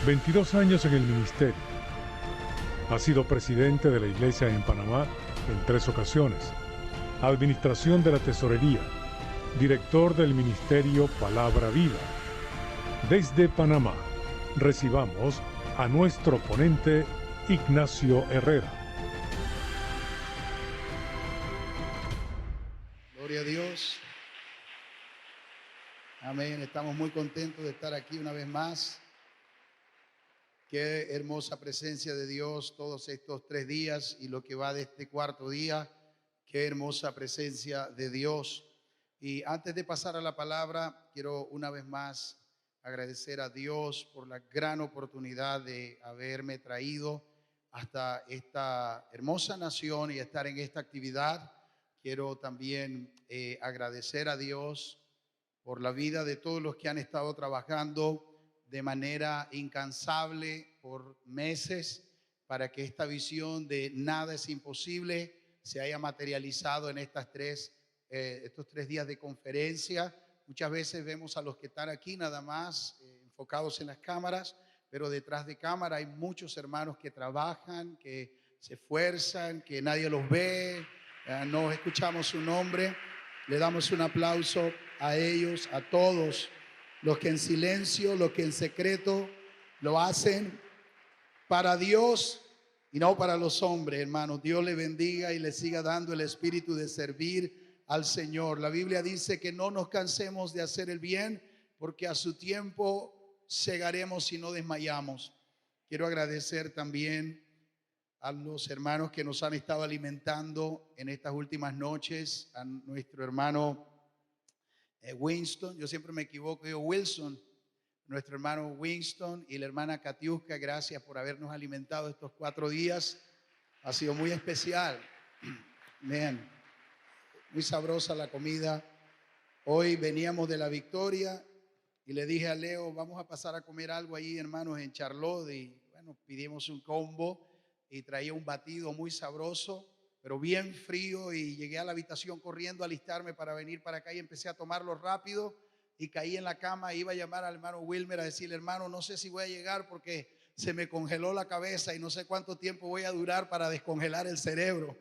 22 años en el ministerio. Ha sido presidente de la Iglesia en Panamá en 3 ocasiones, administración de la tesorería, director del ministerio Palabra Viva. Desde Panamá, recibamos a nuestro ponente Ignacio Herrera. Gloria a Dios. Amén. Estamos muy contentos de estar aquí una vez más. Qué hermosa presencia de Dios todos estos 3 días y lo que va de este 4.º día. Qué hermosa presencia de Dios. Y antes de pasar a la palabra, quiero una vez más agradecer a Dios por la gran oportunidad de haberme traído hasta esta hermosa nación y estar en esta actividad. Quiero también agradecer a Dios por la vida de todos los que han estado trabajando de manera incansable por meses para que esta visión de nada es imposible se haya materializado en estos 3 días de conferencia. Muchas veces vemos a los que están aquí nada más enfocados en las cámaras, pero detrás de cámara hay muchos hermanos que trabajan, que se esfuerzan, que nadie los ve, no escuchamos su nombre. Le damos un aplauso a ellos, a todos los que en silencio, los que en secreto lo hacen para Dios y no para los hombres, hermanos. Dios le bendiga y le siga dando el espíritu de servir al Señor. La Biblia dice que no nos cansemos de hacer el bien, porque a su tiempo segaremos y no desmayamos. Quiero agradecer también a los hermanos que nos han estado alimentando en estas últimas noches, a nuestro hermano Winston, yo siempre me equivoco, digo Wilson, nuestro hermano Winston y la hermana Katiuska, gracias por habernos alimentado estos 4 días, ha sido muy especial. Bien, muy sabrosa la comida. Hoy veníamos de la Victoria y le dije a Leo, vamos a pasar a comer algo ahí, hermanos, en Charlotte, y bueno, pedimos un combo y traía un batido muy sabroso, pero bien frío, y llegué a la habitación corriendo a alistarme para venir para acá y empecé a tomarlo rápido y caí en la cama. Iba a llamar al hermano Wilmer a decirle, hermano, no sé si voy a llegar porque se me congeló la cabeza y no sé cuánto tiempo voy a durar para descongelar el cerebro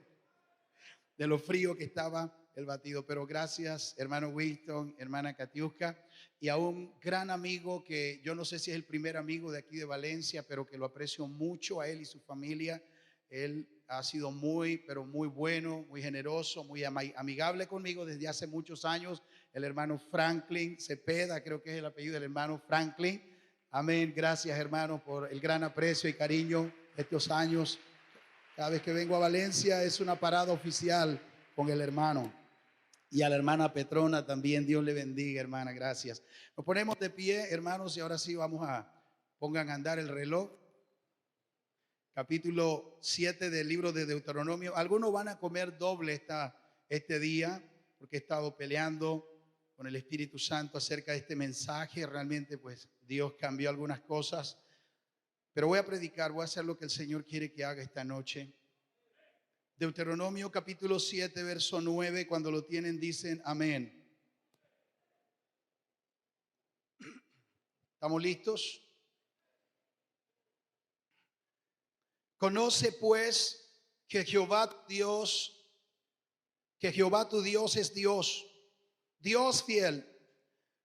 de lo frío que estaba el batido. Pero gracias, hermano Winston, hermana Katiuska, y a un gran amigo que yo no sé si es el primer amigo de aquí de Valencia, pero que lo aprecio mucho a él y su familia. Él ha sido muy, pero muy bueno, muy generoso, muy amigable conmigo desde hace muchos años. El hermano Franklin Cepeda, creo que es el apellido del hermano Franklin. Amén. Gracias, hermano, por el gran aprecio y cariño estos años. Cada vez que vengo a Valencia es una parada oficial con el hermano. Y a la hermana Petrona también, Dios le bendiga, hermana, gracias. Nos ponemos de pie, hermanos, y ahora sí pongan a andar el reloj. Capítulo 7 del libro de Deuteronomio. Algunos van a comer doble este día porque he estado peleando con el Espíritu Santo acerca de este mensaje. Realmente pues Dios cambió algunas cosas, pero voy a predicar, voy a hacer lo que el Señor quiere que haga esta noche. Deuteronomio capítulo 7 verso 9, cuando lo tienen dicen amén. ¿Estamos listos? Conoce pues que Jehová tu Dios es Dios, Dios fiel,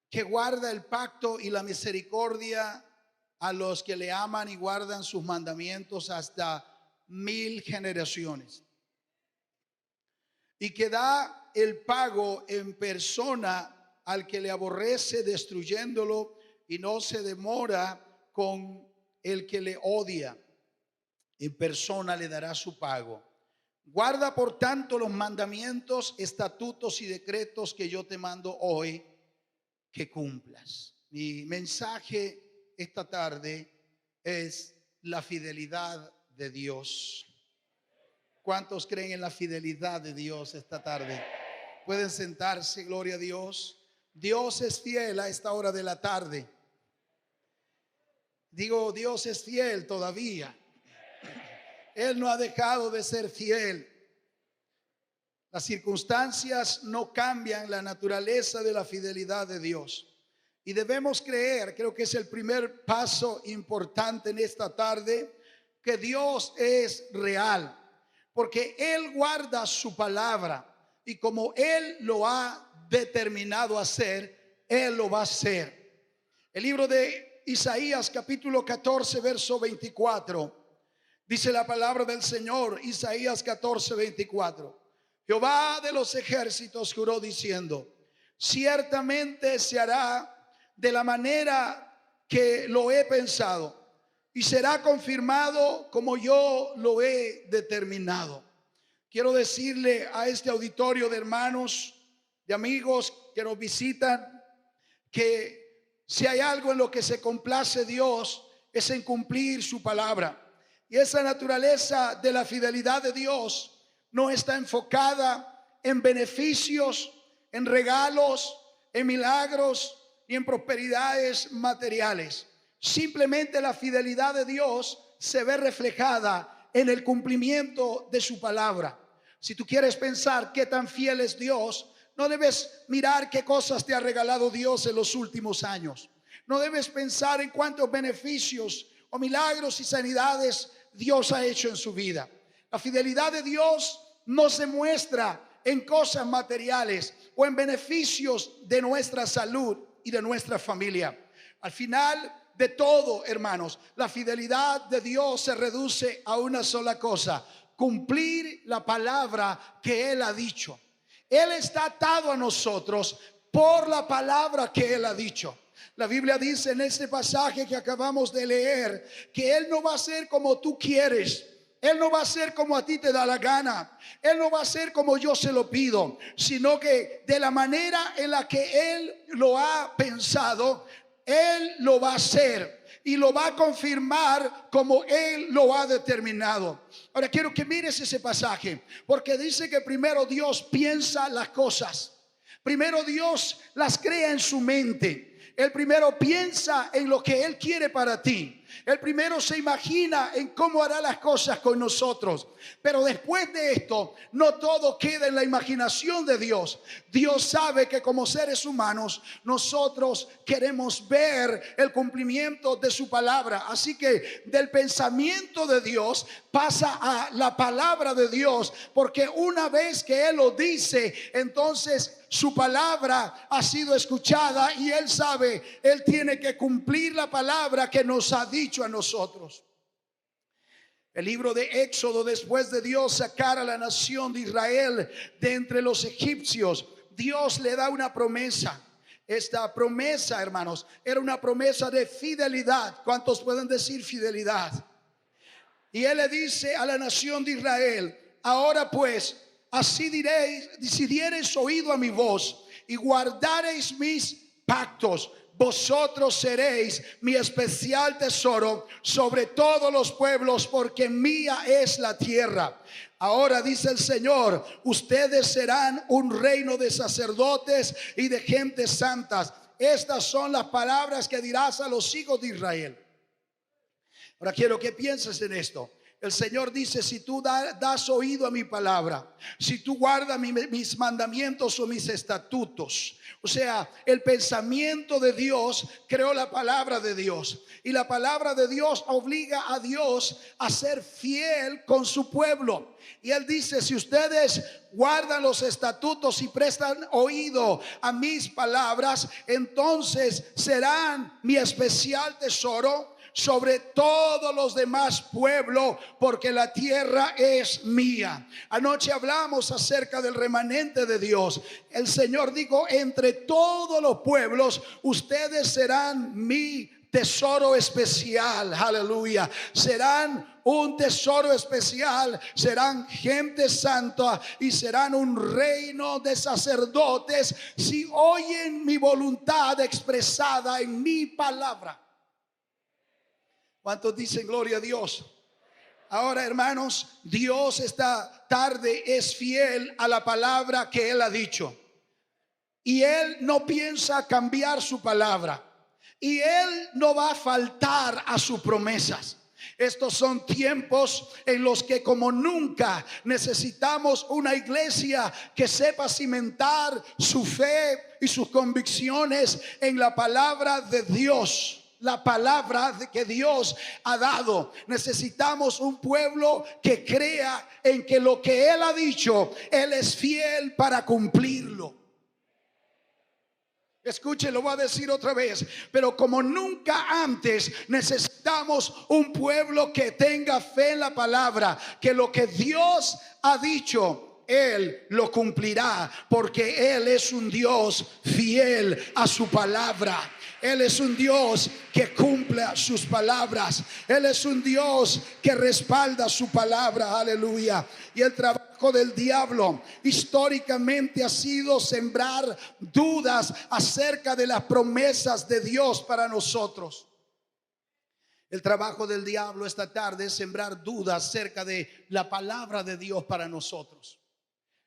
que guarda el pacto y la misericordia a los que le aman y guardan sus mandamientos hasta 1000 generaciones, y que da el pago en persona al que le aborrece, destruyéndolo, y no se demora con el que le odia. En persona le dará su pago. Guarda por tanto los mandamientos, estatutos y decretos que yo te mando hoy, que cumplas. Mi mensaje esta tarde es la fidelidad de Dios. ¿Cuántos creen en la fidelidad de Dios esta tarde? Pueden sentarse, gloria a Dios. Dios es fiel a esta hora de la tarde. Digo, Dios es fiel todavía. Él no ha dejado de ser fiel. Las circunstancias no cambian la naturaleza de la fidelidad de Dios. Y debemos creer, creo que es el primer paso importante en esta tarde, que Dios es real, porque Él guarda su palabra y como Él lo ha determinado hacer, Él lo va a hacer. El libro de Isaías capítulo 14 verso 24 dice la palabra del Señor. Isaías 14, 24: Jehová de los ejércitos juró diciendo: ciertamente se hará de la manera que lo he pensado, y será confirmado como yo lo he determinado. Quiero decirle a este auditorio de hermanos, de amigos que nos visitan, que si hay algo en lo que se complace Dios, es en cumplir su palabra. Y esa naturaleza de la fidelidad de Dios no está enfocada en beneficios, en regalos, en milagros ni en prosperidades materiales. Simplemente la fidelidad de Dios se ve reflejada en el cumplimiento de su palabra. Si tú quieres pensar qué tan fiel es Dios, no debes mirar qué cosas te ha regalado Dios en los últimos años. No debes pensar en cuántos beneficios o milagros y sanidades Dios ha hecho en su vida. La fidelidad de Dios no se muestra en cosas materiales o en beneficios de nuestra salud y de nuestra familia. Al final de todo, hermanos, la fidelidad de Dios se reduce a una sola cosa: cumplir la palabra que Él ha dicho. Él está atado a nosotros por la palabra que Él ha dicho. La Biblia dice en este pasaje que acabamos de leer que Él no va a ser como tú quieres. Él no va a ser como a ti te da la gana. Él no va a ser como yo se lo pido, sino que de la manera en la que Él lo ha pensado, Él lo va a hacer y lo va a confirmar como Él lo ha determinado. Ahora quiero que mires ese pasaje, porque dice que primero Dios piensa las cosas. Primero Dios las crea en su mente. Él primero piensa en lo que Él quiere para ti. Él primero se imagina en cómo hará las cosas con nosotros. Pero después de esto, no todo queda en la imaginación de Dios. Dios sabe que como seres humanos, nosotros queremos ver el cumplimiento de su palabra. Así que del pensamiento de Dios pasa a la palabra de Dios, porque una vez que Él lo dice, entonces su palabra ha sido escuchada y Él sabe, Él tiene que cumplir la palabra que nos ha dicho a nosotros. El libro de Éxodo, después de Dios sacar a la nación de Israel de entre los egipcios, Dios le da una promesa. Esta promesa, hermanos, era una promesa de fidelidad. ¿Cuántos pueden decir fidelidad? Y Él le dice a la nación de Israel: ahora pues, así diréis, si diereis oído a mi voz y guardareis mis pactos, vosotros seréis mi especial tesoro sobre todos los pueblos, porque mía es la tierra. Ahora dice el Señor: ustedes serán un reino de sacerdotes y de gentes santas. Estas son las palabras que dirás a los hijos de Israel. Ahora quiero que pienses en esto. El Señor dice: si tú das oído a mi palabra, si tú guardas mis mandamientos o mis estatutos. O sea, el pensamiento de Dios creó la palabra de Dios. Y la palabra de Dios obliga a Dios a ser fiel con su pueblo. Y Él dice: si ustedes guardan los estatutos y prestan oído a mis palabras, entonces serán mi especial tesoro sobre todos los demás pueblos, porque la tierra es mía. Anoche hablamos acerca del remanente de Dios. El Señor dijo: entre todos los pueblos ustedes serán mi tesoro especial. Aleluya. Serán un tesoro especial, serán gente santa y serán un reino de sacerdotes si oyen mi voluntad expresada en mi palabra. ¿Cuántos dicen gloria a Dios? Ahora, hermanos, Dios esta tarde es fiel a la palabra que Él ha dicho. Y Él no piensa cambiar su palabra. Y Él no va a faltar a sus promesas. Estos son tiempos en los que como nunca necesitamos una iglesia que sepa cimentar su fe y sus convicciones en la palabra de Dios. La palabra que Dios ha dado. Necesitamos un pueblo que crea en que lo que Él ha dicho, Él es fiel para cumplirlo. Escuchen, lo voy a decir otra vez. Pero como nunca antes necesitamos un pueblo que tenga fe en la palabra, que lo que Dios ha dicho, Él lo cumplirá, porque Él es un Dios fiel a su palabra. Él es un Dios que cumple sus palabras. Él es un Dios que respalda su palabra. Aleluya. Y el trabajo del diablo históricamente ha sido sembrar dudas acerca de las promesas de Dios para nosotros. El trabajo del diablo esta tarde es sembrar dudas acerca de la palabra de Dios para nosotros.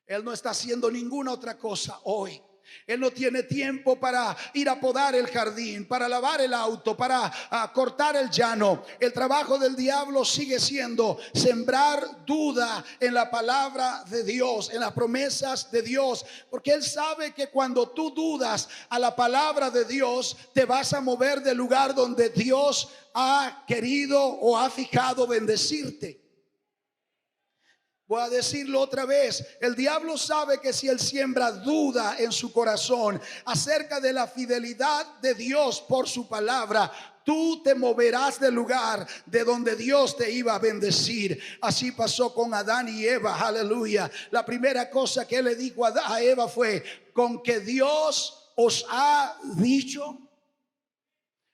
Él no está haciendo ninguna otra cosa hoy. Él no tiene tiempo para ir a podar el jardín, para lavar el auto, para cortar el llano. El trabajo del diablo sigue siendo sembrar duda en la palabra de Dios, en las promesas de Dios, porque él sabe que cuando tú dudas a la palabra de Dios, te vas a mover del lugar donde Dios ha querido o ha fijado bendecirte. Voy a decirlo otra vez. El diablo sabe que si él siembra duda en su corazón acerca de la fidelidad de Dios por su palabra, tú te moverás del lugar de donde Dios te iba a bendecir. Así pasó con Adán y Eva. Aleluya. La primera cosa que él le dijo a Eva fue: con que Dios os ha dicho.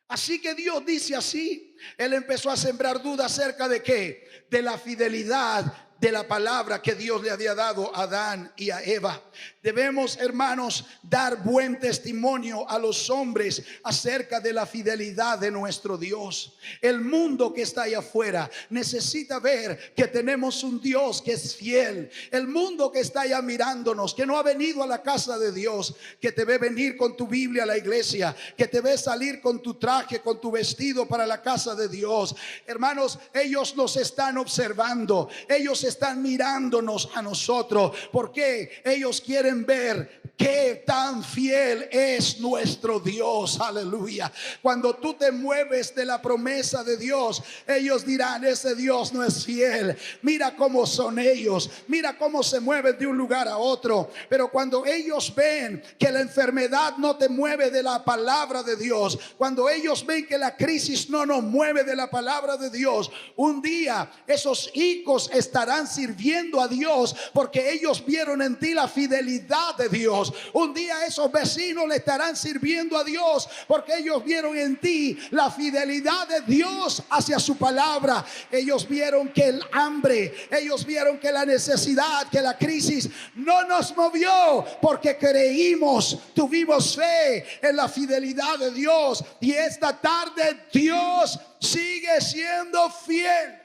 Así que Dios dice así. Él empezó a sembrar duda acerca de ¿qué? De la fidelidad de la palabra que Dios le había dado a Adán y a Eva. Debemos, hermanos, dar buen testimonio a los hombres acerca de la fidelidad de nuestro Dios. El mundo que está allá afuera necesita ver que tenemos un Dios que es fiel. El mundo que está allá mirándonos, que no ha venido a la casa de Dios, que te ve venir con tu Biblia a la iglesia, que te ve salir con tu traje, con tu vestido para la casa de Dios. Hermanos, ellos nos están observando. Ellos están mirándonos a nosotros, porque ellos quieren ver qué tan fiel es nuestro Dios. Aleluya. Cuando tú te mueves de la promesa de Dios, ellos dirán: ese Dios no es fiel. Mira cómo son ellos, mira cómo se mueven de un lugar a otro. Pero cuando ellos ven que la enfermedad no te mueve de la palabra de Dios, cuando ellos ven que la crisis no nos mueve de la palabra de Dios, un día esos hijos estarán sirviendo a Dios, porque ellos vieron en ti la fidelidad de Dios. Un día esos vecinos le estarán sirviendo a Dios, porque ellos vieron en ti la fidelidad de Dios hacia su palabra. Ellos vieron que el hambre, ellos vieron que la necesidad, que la crisis no nos movió, porque creímos, tuvimos fe en la fidelidad de Dios. Y esta tarde Dios sigue siendo fiel.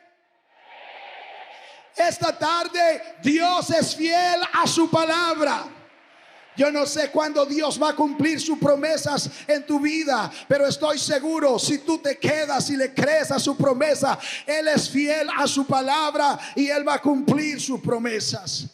Esta tarde Dios es fiel a su palabra. Yo no sé cuándo Dios va a cumplir sus promesas en tu vida, pero estoy seguro, si tú te quedas y le crees a su promesa, Él es fiel a su palabra y Él va a cumplir sus promesas.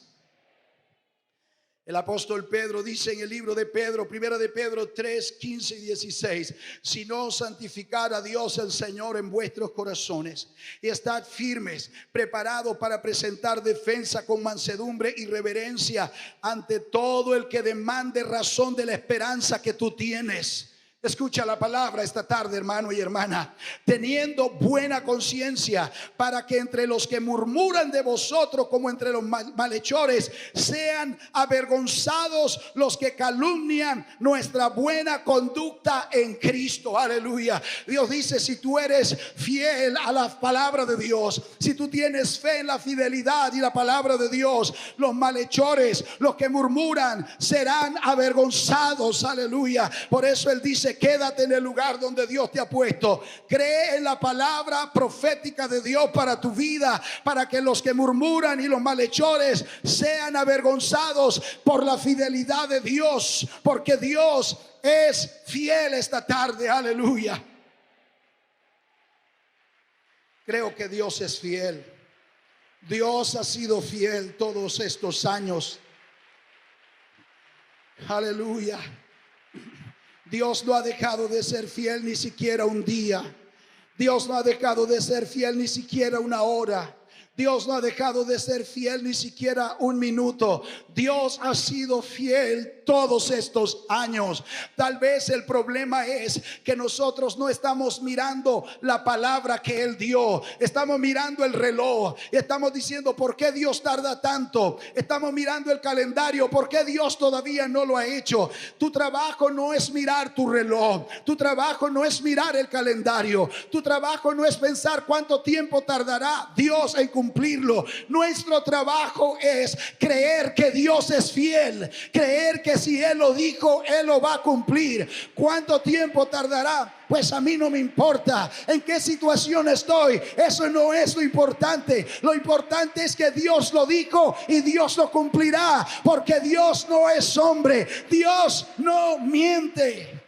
El apóstol Pedro dice en el libro de Pedro, primera de Pedro 3, 15 y 16: si no, santificad a Dios el Señor en vuestros corazones y estad firmes, preparados para presentar defensa con mansedumbre y reverencia ante todo el que demande razón de la esperanza que tú tienes. Escucha la palabra esta tarde, hermano y hermana. Teniendo buena conciencia, para que entre los que murmuran de vosotros como entre los malhechores sean avergonzados los que calumnian nuestra buena conducta en Cristo. Aleluya. Dios dice: si tú eres fiel a la palabra de Dios, si tú tienes fe en la fidelidad y la palabra de Dios, los malhechores, los que murmuran, serán avergonzados. Aleluya. Por eso Él dice: quédate en el lugar donde Dios te ha puesto. Cree en la palabra profética de Dios para tu vida, para que los que murmuran y los malhechores sean avergonzados por la fidelidad de Dios, porque Dios es fiel esta tarde. Aleluya. Creo que Dios es fiel. Dios ha sido fiel todos estos años. Aleluya. Dios no ha dejado de ser fiel ni siquiera un día. Dios no ha dejado de ser fiel ni siquiera una hora. Dios no ha dejado de ser fiel ni siquiera un minuto. Dios ha sido fiel todos estos años. Tal vez el problema es que nosotros no estamos mirando la palabra que Él dio. Estamos mirando el reloj. Estamos diciendo, ¿por qué Dios tarda tanto? Estamos mirando el calendario. ¿Por qué Dios todavía no lo ha hecho? Tu trabajo no es mirar tu reloj. Tu trabajo no es mirar el calendario. Tu trabajo no es pensar cuánto tiempo tardará Dios en cumplirlo. Nuestro trabajo es creer que Dios es fiel, creer que si Él lo dijo, Él lo va a cumplir. ¿Cuánto tiempo tardará? Pues a mí no me importa en qué situación estoy. Eso no es lo importante. Lo importante es que Dios lo dijo y Dios lo cumplirá, porque Dios no es hombre, Dios no miente.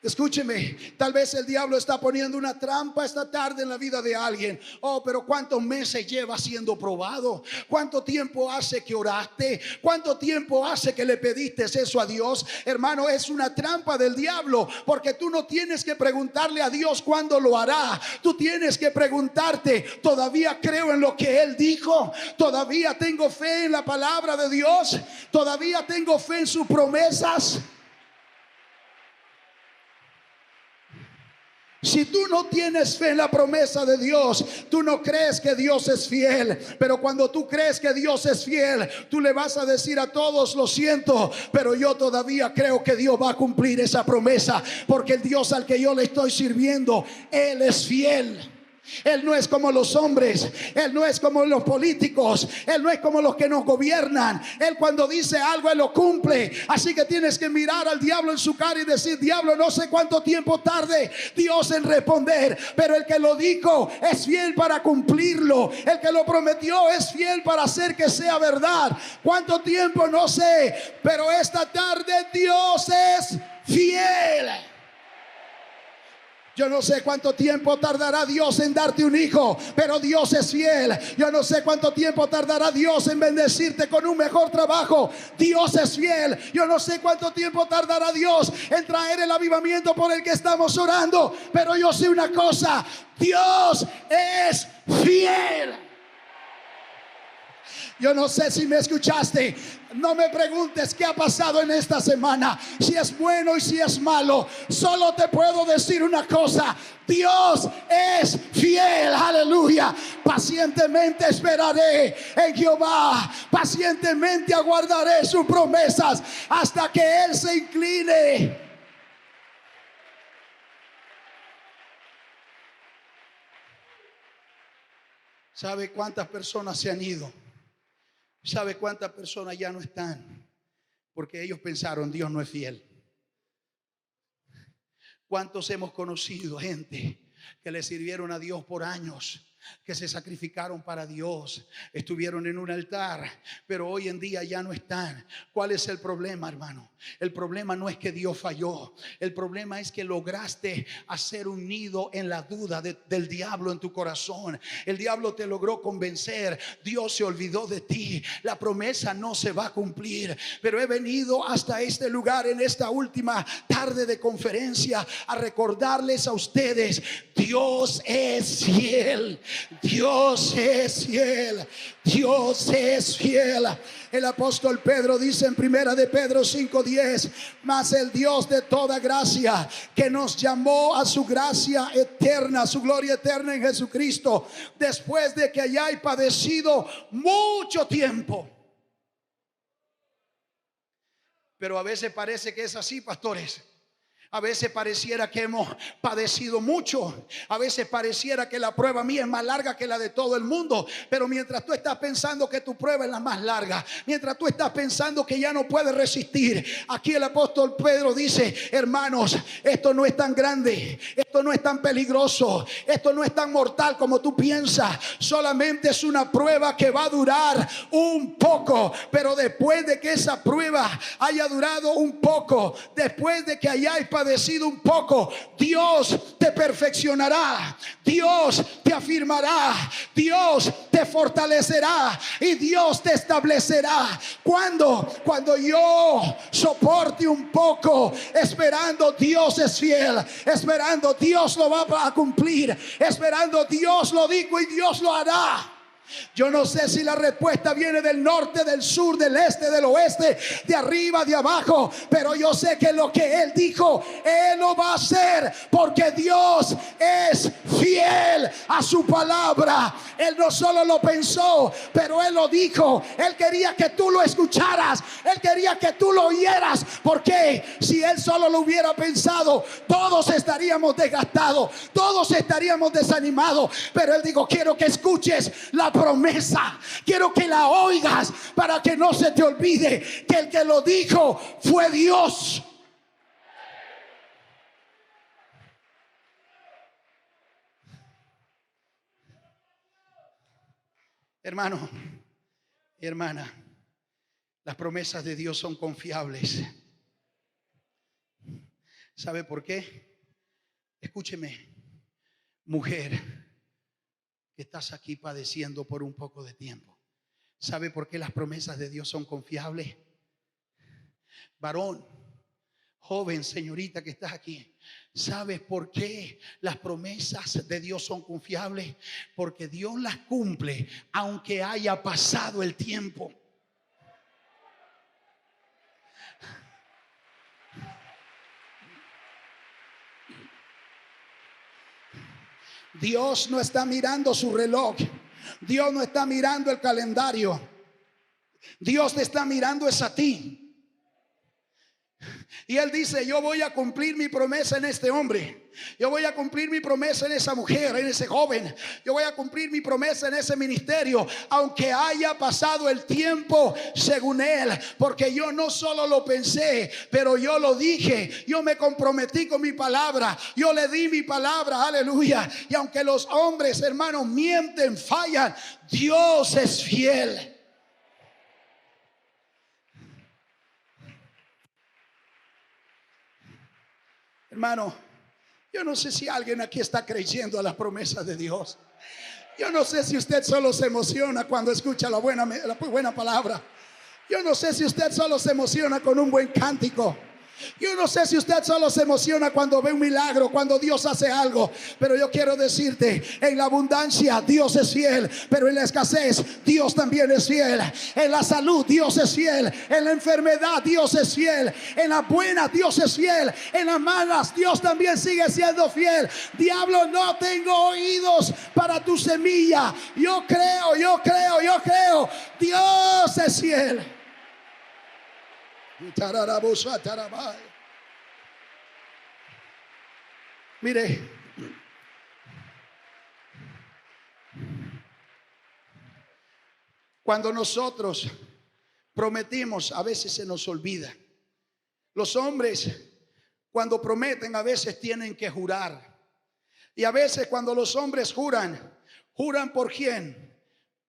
Escúcheme, tal vez el diablo está poniendo una trampa esta tarde en la vida de alguien. Oh, pero ¿cuántos meses lleva siendo probado? ¿Cuánto tiempo hace que oraste? ¿Cuánto tiempo hace que le pediste eso a Dios? Hermano, es una trampa del diablo, porque tú no tienes que preguntarle a Dios cuándo lo hará. Tú tienes que preguntarte, ¿todavía creo en lo que Él dijo? ¿Todavía tengo fe en la palabra de Dios? ¿Todavía tengo fe en sus promesas? Si tú no tienes fe en la promesa de Dios, tú no crees que Dios es fiel. Pero cuando tú crees que Dios es fiel, tú le vas a decir a todos, lo siento, pero yo todavía creo que Dios va a cumplir esa promesa, porque el Dios al que yo le estoy sirviendo, Él es fiel. Él no es como los hombres, Él no es como los políticos, Él no es como los que nos gobiernan. Él cuando dice algo, Él lo cumple. Así que tienes que mirar al diablo en su cara y decir, diablo, no sé cuánto tiempo tarde Dios en responder, pero el que lo dijo es fiel para cumplirlo. El que lo prometió es fiel para hacer que sea verdad. ¿Cuánto tiempo? No sé, pero esta tarde Dios es fiel. Yo no sé cuánto tiempo tardará Dios en darte un hijo, pero Dios es fiel. Yo no sé cuánto tiempo tardará Dios en bendecirte con un mejor trabajo. Dios es fiel. Yo no sé cuánto tiempo tardará Dios en traer el avivamiento por el que estamos orando, pero yo sé una cosa: Dios es fiel. Yo no sé si me escuchaste. No me preguntes qué ha pasado en esta semana, si es bueno y si es malo. Solo te puedo decir una cosa: Dios es fiel. Aleluya. Pacientemente esperaré en Jehová, pacientemente aguardaré sus promesas hasta que Él se incline. ¿Sabe cuántas personas se han ido? ¿Sabe cuántas personas ya no están? Porque ellos pensaron, Dios no es fiel. ¿Cuántos hemos conocido gente que le sirvieron a Dios por años, que se sacrificaron para Dios, estuvieron en un altar, pero hoy en día ya no están? ¿Cuál es el problema, hermano? El problema no es que Dios falló. El problema es que lograste hacer un nido en la duda del diablo en tu corazón. El diablo te logró convencer. Dios se olvidó de ti. La promesa no se va a cumplir. Pero he venido hasta este lugar en esta última tarde de conferencia a recordarles a ustedes: Dios es fiel. Dios es fiel. Dios es fiel. El apóstol Pedro dice en primera de Pedro 5:10: mas el Dios de toda gracia, que nos llamó a su gracia eterna, su gloria eterna en Jesucristo, después de que hayáis padecido mucho tiempo. Pero a veces parece que es así, pastores. A veces pareciera que hemos padecido mucho. A veces pareciera que la prueba mía es más larga que la de todo el mundo. Pero mientras tú estás pensando que tu prueba es la más larga, mientras tú estás pensando que ya no puedes resistir, aquí el apóstol Pedro dice: hermanos, esto no es tan grande, esto no es tan peligroso, esto no es tan mortal como tú piensas. Solamente es una prueba que va a durar un poco. Pero después de que esa prueba haya durado un poco, después de que hayáis padecido padecido un poco, Dios te perfeccionará, Dios te afirmará, Dios te fortalecerá y Dios te establecerá. Cuando yo soporte un poco, esperando, Dios es fiel, esperando, Dios lo va a cumplir, esperando, Dios lo dijo y Dios lo hará. Yo no sé si la respuesta viene del norte, del sur, del este, del oeste, de arriba, de abajo, pero yo sé que lo que Él dijo, Él lo va a hacer, porque Dios es fiel a su palabra. Él no solo lo pensó, pero Él lo dijo. Él quería que tú lo escucharas, Él quería que tú lo oyeras, porque si Él solo lo hubiera pensado, todos estaríamos desgastados, todos estaríamos desanimados. Pero Él dijo: quiero que escuches la promesa, quiero que la oigas, para que no se te olvide que el que lo dijo fue Dios. Hermano y hermana, las promesas de Dios son confiables. ¿Sabe por qué? Escúcheme, mujer, que estás aquí padeciendo por un poco de tiempo. ¿Sabe por qué las promesas de Dios son confiables? Varón, joven, señorita que estás aquí, ¿sabes por qué las promesas de Dios son confiables? Porque Dios las cumple aunque haya pasado el tiempo. Dios no está mirando su reloj, Dios no está mirando el calendario, Dios te está mirando es a ti. Y Él dice: yo voy a cumplir mi promesa en este hombre, yo voy a cumplir mi promesa en esa mujer, en ese joven, yo voy a cumplir mi promesa en ese ministerio, aunque haya pasado el tiempo, según Él. Porque yo no solo lo pensé, pero yo lo dije, yo me comprometí con mi palabra, yo le di mi palabra, aleluya. Y aunque los hombres, hermanos, mienten, fallan, Dios es fiel. Hermano, yo no sé si alguien aquí está creyendo a las promesas de Dios. Yo no sé si usted solo se emociona cuando escucha la buena palabra. Yo no sé si usted solo se emociona con un buen cántico. Yo no sé si usted solo se emociona cuando ve un milagro, cuando Dios hace algo. Pero yo quiero decirte, en la abundancia Dios es fiel, pero en la escasez Dios también es fiel. En la salud Dios es fiel, en la enfermedad Dios es fiel, en las buenas Dios es fiel, en las malas Dios también sigue siendo fiel. Diablo, no tengo oídos para tu semilla. Yo creo. Dios es fiel. Mire, cuando nosotros prometimos, a veces se nos olvida. Los hombres, cuando prometen, a veces tienen que jurar. Y a veces cuando los hombres juran ¿por quién?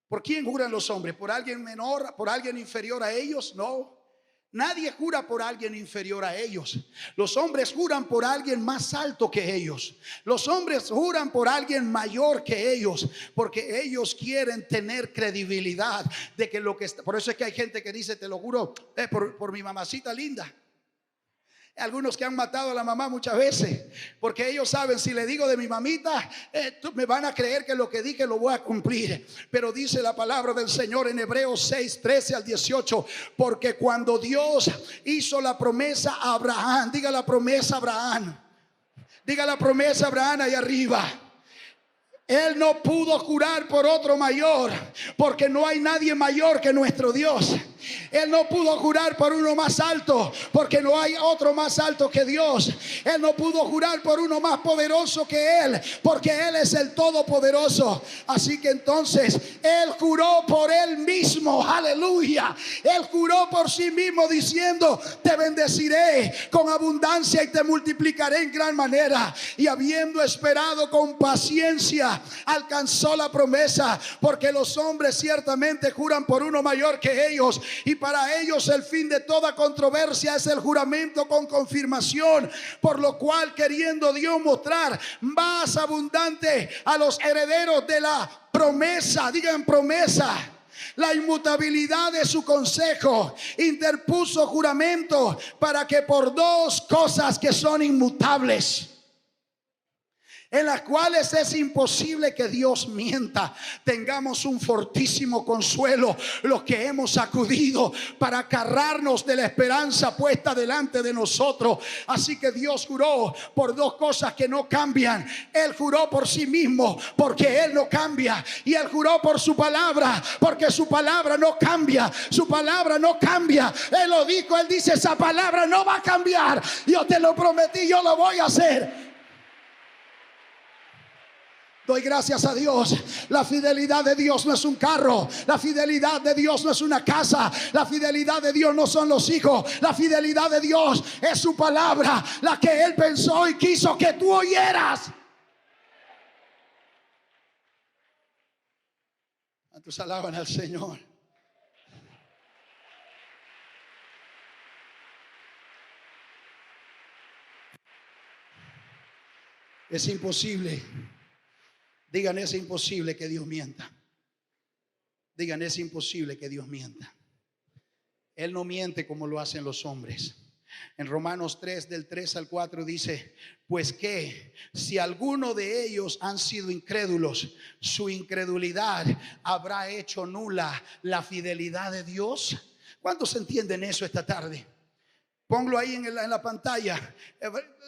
¿Por quién juran los hombres? ¿Por alguien menor? ¿Por alguien inferior a ellos? No. Nadie jura por alguien inferior a ellos. Los hombres juran por alguien más alto que ellos. Los hombres juran por alguien mayor que ellos, porque ellos quieren tener credibilidad de que lo que está. Por eso es que hay gente que dice: te lo juro por mi mamacita linda. Algunos que han matado a la mamá muchas veces, porque ellos saben: si le digo de mi mamita, me van a creer que lo que dije lo voy a cumplir. Pero dice la palabra del Señor en Hebreos 6, 13 al 18: porque cuando Dios hizo la promesa a Abraham, diga la promesa a Abraham, diga la promesa a Abraham ahí arriba. Él no pudo jurar por otro mayor, porque no hay nadie mayor que nuestro Dios. Él no pudo jurar por uno más alto, porque no hay otro más alto que Dios. Él no pudo jurar por uno más poderoso que Él, porque Él es el todopoderoso. Así que entonces Él juró por Él mismo, aleluya. Él juró por sí mismo diciendo: te bendeciré con abundancia y te multiplicaré en gran manera. Y habiendo esperado con paciencia, alcanzó la promesa, porque los hombres ciertamente juran por uno mayor que ellos, y para ellos el fin de toda controversia es el juramento con confirmación, por lo cual, queriendo Dios mostrar más abundante a los herederos de la promesa, digan promesa, la inmutabilidad de su consejo, interpuso juramento para que por dos cosas que son inmutables, en las cuales es imposible que Dios mienta, tengamos un fortísimo consuelo los que hemos acudido para agarrarnos de la esperanza puesta delante de nosotros. Así que Dios juró por dos cosas que no cambian. Él juró por sí mismo, porque Él no cambia, y Él juró por su palabra, porque su palabra no cambia. Su palabra no cambia. Él lo dijo, Él dice, esa palabra no va a cambiar. Yo te lo prometí, yo lo voy a hacer. Doy gracias a Dios. La fidelidad de Dios no es un carro. La fidelidad de Dios no es una casa. La fidelidad de Dios no son los hijos. La fidelidad de Dios es su palabra, la que Él pensó y quiso que tú oyeras. ¿Cuántos alaban al Señor? Es imposible. Digan, es imposible que Dios mienta. Digan, es imposible que Dios mienta. Él no miente como lo hacen los hombres. En Romanos 3, del 3 al 4 dice: pues que si alguno de ellos han sido incrédulos, su incredulidad habrá hecho nula la fidelidad de Dios. ¿Cuántos entienden eso esta tarde? Ponlo ahí en la pantalla,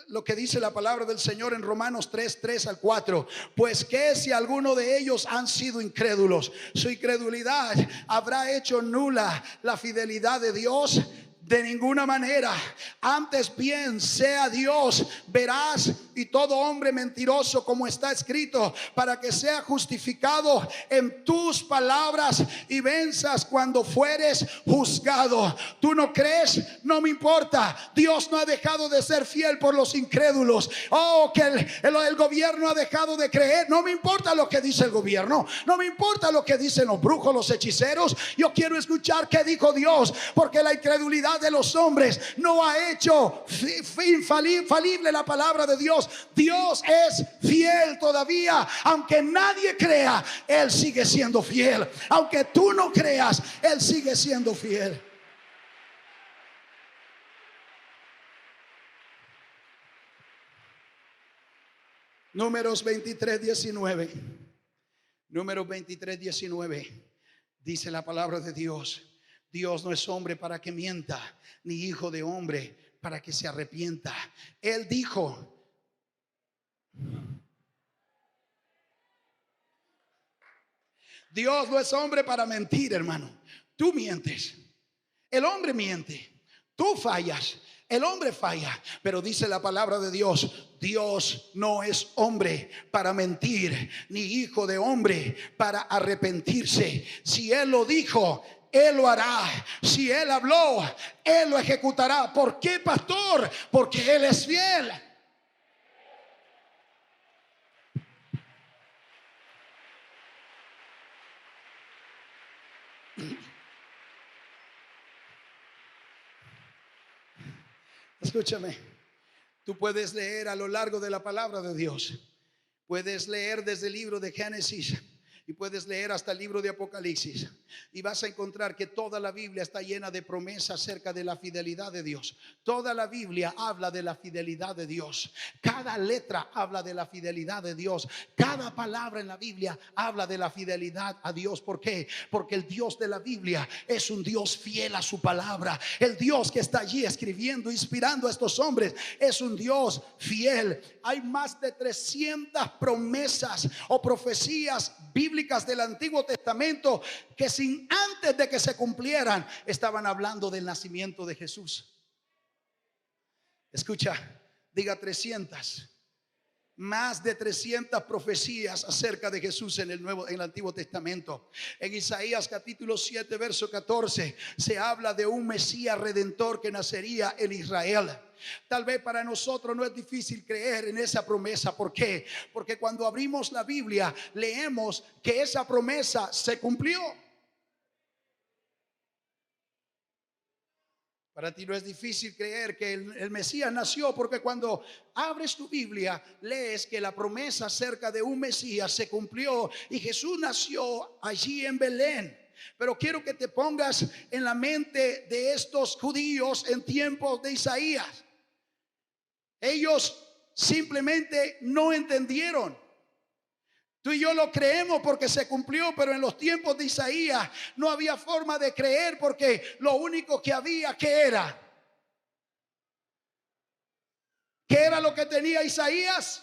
lo que dice la palabra del Señor en Romanos 3, 3 al 4. Pues que si alguno de ellos han sido incrédulos, su incredulidad habrá hecho nula la fidelidad de Dios. De ninguna manera. Antes bien sea Dios veraz y todo hombre mentiroso, como está escrito, para que sea justificado en tus palabras y venzas cuando fueres juzgado. ¿Tú no crees? No me importa. Dios no ha dejado de ser fiel por los incrédulos. Oh, que el gobierno ha dejado de creer. No me importa lo que dice el gobierno. No me importa lo que dicen los brujos, los hechiceros. Yo quiero escuchar qué dijo Dios, porque la incredulidad de los hombres no ha hecho infalible la palabra de Dios. Dios es fiel todavía, aunque nadie crea, Él sigue siendo fiel. Aunque tú no creas, Él sigue siendo fiel. Números 23, 19. Números 23, 19. Dice la palabra de Dios: Dios no es hombre para que mienta, ni hijo de hombre para que se arrepienta. Él dijo: Dios no es hombre para mentir, hermano. Tú mientes, el hombre miente, tú fallas, el hombre falla. Pero dice la palabra de Dios: Dios no es hombre para mentir, ni hijo de hombre para arrepentirse. Si Él lo dijo, Él lo hará. Si Él habló, Él lo ejecutará. ¿Por qué, pastor? Porque Él es fiel. Escúchame, tú puedes leer a lo largo de la palabra de Dios. Puedes leer desde el libro de Génesis y puedes leer hasta el libro de Apocalipsis, y vas a encontrar que toda la Biblia está llena de promesas acerca de la fidelidad de Dios. Toda la Biblia habla de la fidelidad de Dios. Cada letra habla de la fidelidad de Dios. Cada palabra en la Biblia habla de la fidelidad a Dios. ¿Por qué? Porque el Dios de la Biblia es un Dios fiel a su palabra. El Dios que está allí escribiendo, inspirando a estos hombres, es un Dios fiel. Hay más de 300 promesas o profecías bíblicas del Antiguo Testamento que sin antes de que se cumplieran estaban hablando del nacimiento de Jesús. Escucha, diga 300. Más de 300 profecías acerca de Jesús en el Antiguo Testamento. En Isaías capítulo 7 verso 14 se habla de un Mesías redentor que nacería en Israel. Tal vez para nosotros no es difícil creer en esa promesa. ¿Por qué? Porque cuando abrimos la Biblia leemos que esa promesa se cumplió. Para ti no es difícil creer que el Mesías nació, porque cuando abres tu Biblia lees que la promesa acerca de un Mesías se cumplió y Jesús nació allí en Belén. Pero quiero que te pongas en la mente de estos judíos en tiempos de Isaías. Ellos simplemente no entendieron. Tú y yo lo creemos porque se cumplió, pero en los tiempos de Isaías no había forma de creer, porque lo único que había, ¿qué era? ¿Qué era lo que tenía Isaías?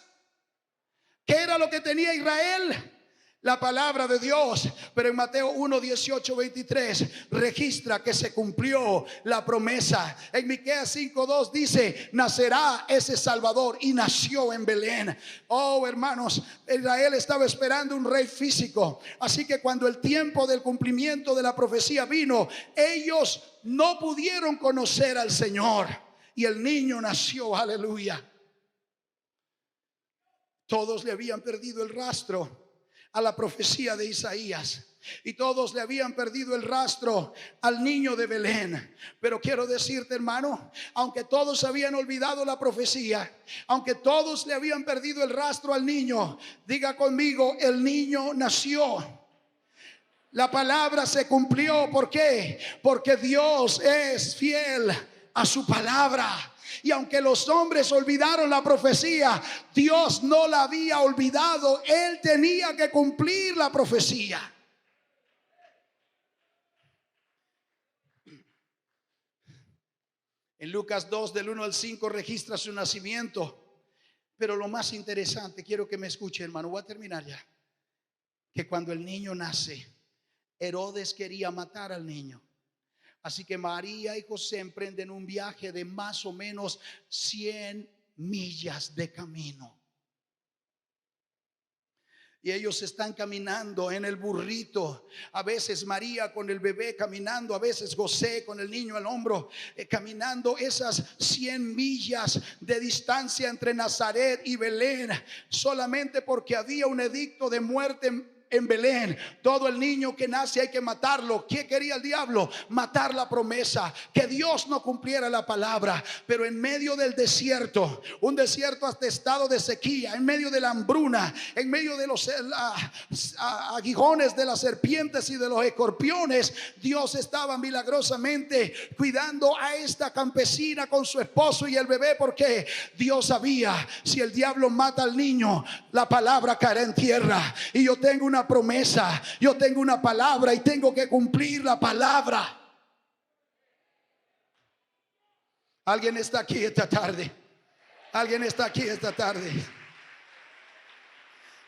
¿Qué era lo que tenía Israel? La palabra de Dios. Pero en Mateo 1, 18, 23 registra que se cumplió la promesa. En Miqueas 5, 2 dice: nacerá ese Salvador, y nació en Belén. Oh, hermanos, Israel estaba esperando un rey físico. Así que cuando el tiempo del cumplimiento de la profecía vino, ellos no pudieron conocer al Señor. Y el niño nació, aleluya. Todos le habían perdido el rastro a la profecía de Isaías, y todos le habían perdido el rastro al niño de Belén. Pero quiero decirte, hermano, aunque todos habían olvidado la profecía, aunque todos le habían perdido el rastro al niño, diga conmigo: el niño nació. La palabra se cumplió. ¿Por qué? Porque Dios es fiel a su palabra. Y aunque los hombres olvidaron la profecía, Dios no la había olvidado. Él tenía que cumplir la profecía. En Lucas 2, del 1 al 5, registra su nacimiento. Pero lo más interesante, quiero que me escuche, hermano, voy a terminar ya, que cuando el niño nace, Herodes quería matar al niño. Así que María y José emprenden un viaje de más o menos 100 millas de camino. Y ellos están caminando en el burrito. A veces María con el bebé caminando, a veces José con el niño al hombro, caminando esas 100 millas de distancia entre Nazaret y Belén, solamente porque había un edicto de muerte en Belén. Todo el niño que nace hay que matarlo. ¿Qué quería el diablo? Matar la promesa, que Dios no cumpliera la palabra. Pero en medio del desierto, un desierto atestado de sequía, en medio de la hambruna, en medio de los aguijones de las serpientes y de los escorpiones, Dios estaba milagrosamente cuidando a esta campesina con su esposo y el bebé, porque Dios sabía: si el diablo mata al niño, la palabra caerá en tierra. Y yo tengo una promesa, yo tengo una palabra, y tengo que cumplir la palabra. ¿Alguien está aquí esta tarde? ¿Alguien está aquí esta tarde?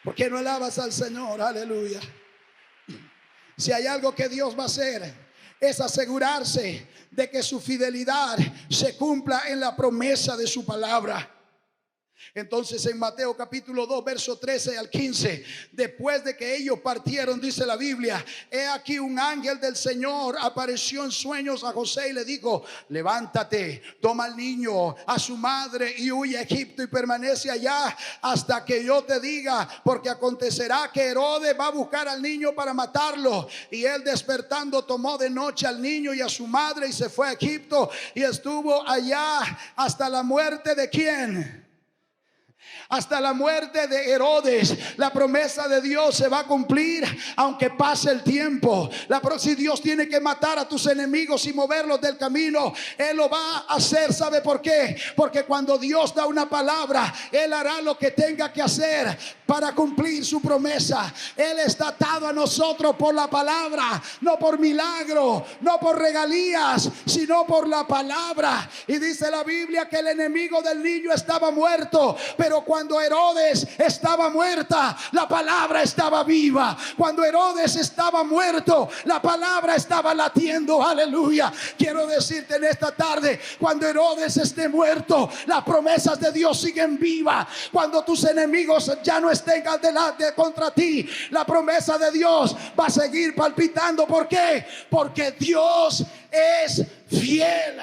¿Por qué no alabas al Señor? Aleluya. Si hay algo que Dios va a hacer, es asegurarse de que su fidelidad se cumpla en la promesa de su palabra. Entonces en Mateo capítulo 2, verso 13 al 15, después de que ellos partieron, dice la Biblia: he aquí un ángel del Señor apareció en sueños a José y le dijo: levántate, toma al niño, a su madre, y huye a Egipto y permanece allá hasta que yo te diga, porque acontecerá que Herodes va a buscar al niño para matarlo. Y él, despertando, tomó de noche al niño y a su madre y se fue a Egipto, y estuvo allá hasta la muerte de ¿quién? Hasta la muerte de Herodes. La promesa de Dios se va a cumplir aunque pase el tiempo. Si Dios tiene que matar a tus enemigos y moverlos del camino, Él lo va a hacer. ¿Sabe por qué? Porque cuando Dios da una palabra, Él hará lo que tenga que hacer para cumplir su promesa. Él está atado a nosotros por la palabra, no por milagro, no por regalías, sino por la palabra. Y dice la Biblia que el enemigo del niño estaba muerto, pero cuando Herodes estaba muerta, la palabra estaba viva. Cuando Herodes estaba muerto, la palabra estaba latiendo. Aleluya. Quiero decirte en esta tarde: cuando Herodes esté muerto, las promesas de Dios siguen vivas. Cuando tus enemigos ya no estén delante contra ti, la promesa de Dios va a seguir palpitando. ¿Por qué? Porque Dios es fiel.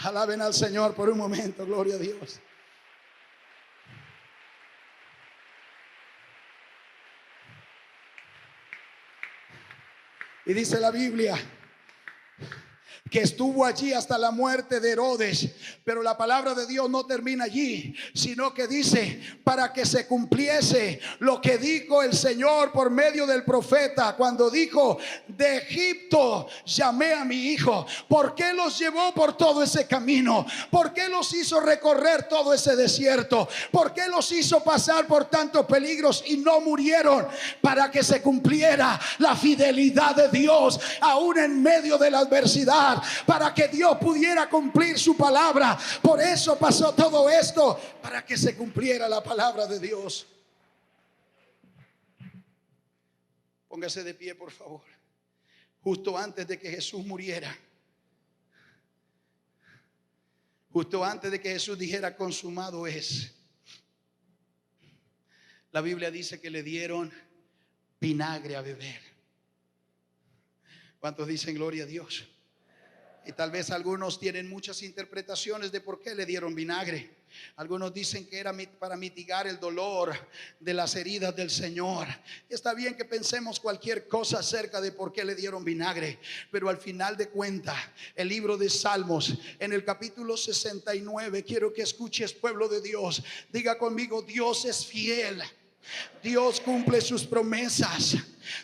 Alaben al Señor por un momento. Gloria a Dios. Y dice la Biblia que estuvo allí hasta la muerte de Herodes. Pero la palabra de Dios no termina allí, sino que dice: para que se cumpliese lo que dijo el Señor por medio del profeta, cuando dijo: de Egipto llamé a mi hijo. ¿Por qué los llevó por todo ese camino? ¿Por qué los hizo recorrer todo ese desierto? ¿Por qué los hizo pasar por tantos peligros y no murieron? Para que se cumpliera la fidelidad de Dios aún en medio de la adversidad, para que Dios pudiera cumplir su palabra. Por eso pasó todo esto, para que se cumpliera la palabra de Dios. Póngase de pie, por favor. Justo antes de que Jesús muriera, justo antes de que Jesús dijera: consumado es, la Biblia dice que le dieron vinagre a beber. ¿Cuántos dicen gloria a Dios? Y tal vez algunos tienen muchas interpretaciones de por qué le dieron vinagre. Algunos dicen que era para mitigar el dolor de las heridas del Señor. Y está bien que pensemos cualquier cosa acerca de por qué le dieron vinagre, pero al final de cuentas, el libro de Salmos, en el capítulo 69, quiero que escuches, pueblo de Dios. Diga conmigo: Dios es fiel. Dios cumple sus promesas.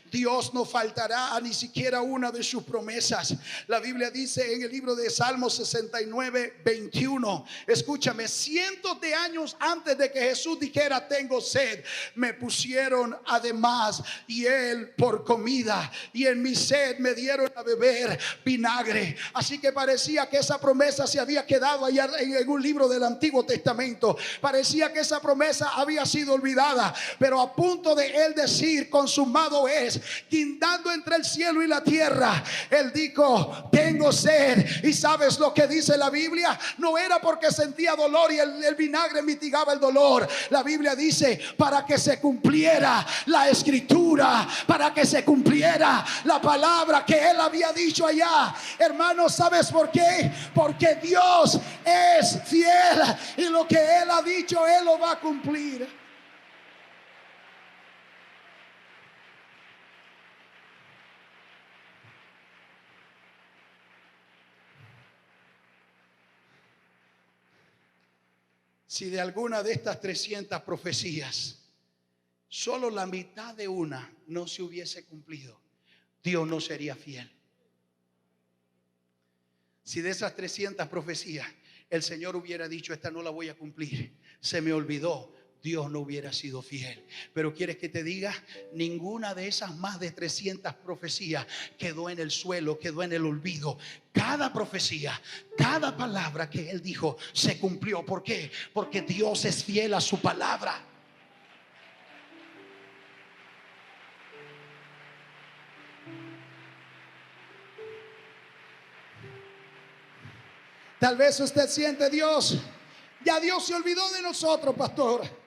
Dios no faltará a ni siquiera una de sus promesas. La Biblia dice en el libro de Salmos 69, 21. Escúchame: cientos de años antes de que Jesús dijera: tengo sed, me pusieron además y él por comida, y en mi sed me dieron a beber vinagre. Así que parecía que esa promesa se había quedado allá en un libro del Antiguo Testamento. Parecía que esa promesa había sido olvidada, pero a punto de él decir: consumado es, guindando entre el cielo y la tierra, él dijo: tengo sed. Y sabes lo que dice la Biblia: no era porque sentía dolor y el vinagre mitigaba el dolor. La Biblia dice: para que se cumpliera la escritura, para que se cumpliera la palabra que él había dicho allá. Hermanos, ¿sabes por qué? Porque Dios es fiel, y lo que él ha dicho, él lo va a cumplir. Si de alguna de estas 300 profecías solo la mitad de una no se hubiese cumplido, Dios no sería fiel. Si de esas 300 profecías el Señor hubiera dicho: esta no la voy a cumplir, se me olvidó, Dios no hubiera sido fiel. Pero ¿quieres que te diga? Ninguna de esas más de 300 profecías quedó en el suelo, quedó en el olvido. Cada profecía, cada palabra que él dijo se cumplió. ¿Por qué? Porque Dios es fiel a su palabra. Tal vez usted siente: Dios, ya Dios se olvidó de nosotros, pastor.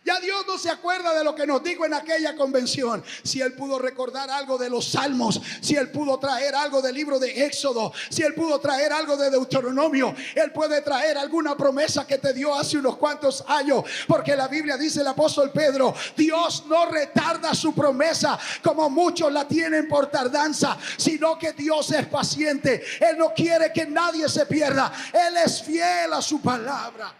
Ya Dios no se acuerda de lo que nos dijo en aquella convención. Si Él pudo recordar algo de los Salmos, si Él pudo traer algo del libro de Éxodo, si Él pudo traer algo de Deuteronomio, Él puede traer alguna promesa que te dio hace unos cuantos años. Porque la Biblia dice, el apóstol Pedro: Dios no retarda su promesa como muchos la tienen por tardanza, sino que Dios es paciente. Él no quiere que nadie se pierda. Él es fiel a su palabra.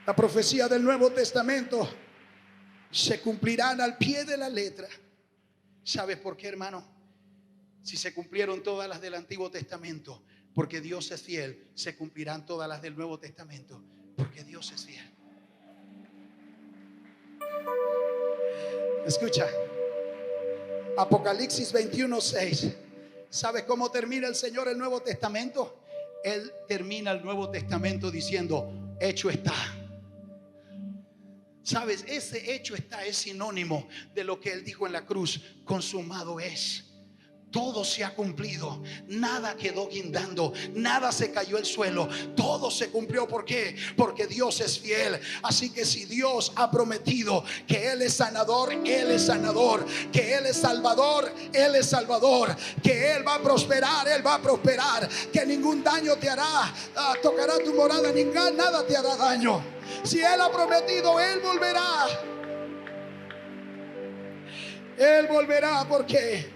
La profecía del Nuevo Testamento se cumplirán al pie de la letra. ¿Sabes por qué, hermano? Si se cumplieron todas las del Antiguo Testamento, porque Dios es fiel, se cumplirán todas las del Nuevo Testamento, porque Dios es fiel. Escucha, Apocalipsis 21:6. ¿Sabes cómo termina el Señor el Nuevo Testamento? Él termina el Nuevo Testamento diciendo: hecho está. ¿Sabes? Ese hecho está es sinónimo de lo que Él dijo en la cruz: consumado es. todo se ha cumplido, nada quedó guindando, nada se cayó al suelo, todo se cumplió. ¿Por qué? Porque Dios es fiel. Así que si Dios ha prometido que Él es sanador, Él es sanador, que Él es salvador, Él es salvador, que Él va a prosperar, Él va a prosperar, que ningún daño te hará, tocará tu morada, nada te hará daño. Si Él ha prometido, Él volverá. Él volverá. ¿Por qué?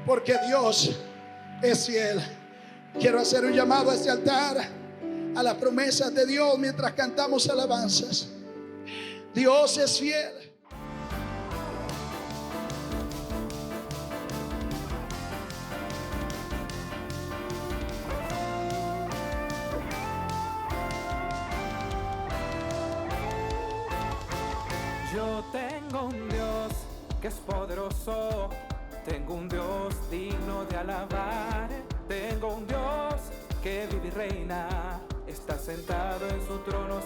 Porque Dios es fiel. Quiero hacer un llamado a este altar, a las promesas de Dios, mientras cantamos alabanzas. Dios es fiel. Yo tengo un Dios que es poderoso. Tengo un Dios digno de alabar. Tengo un Dios que vive y reina. Está sentado en su trono.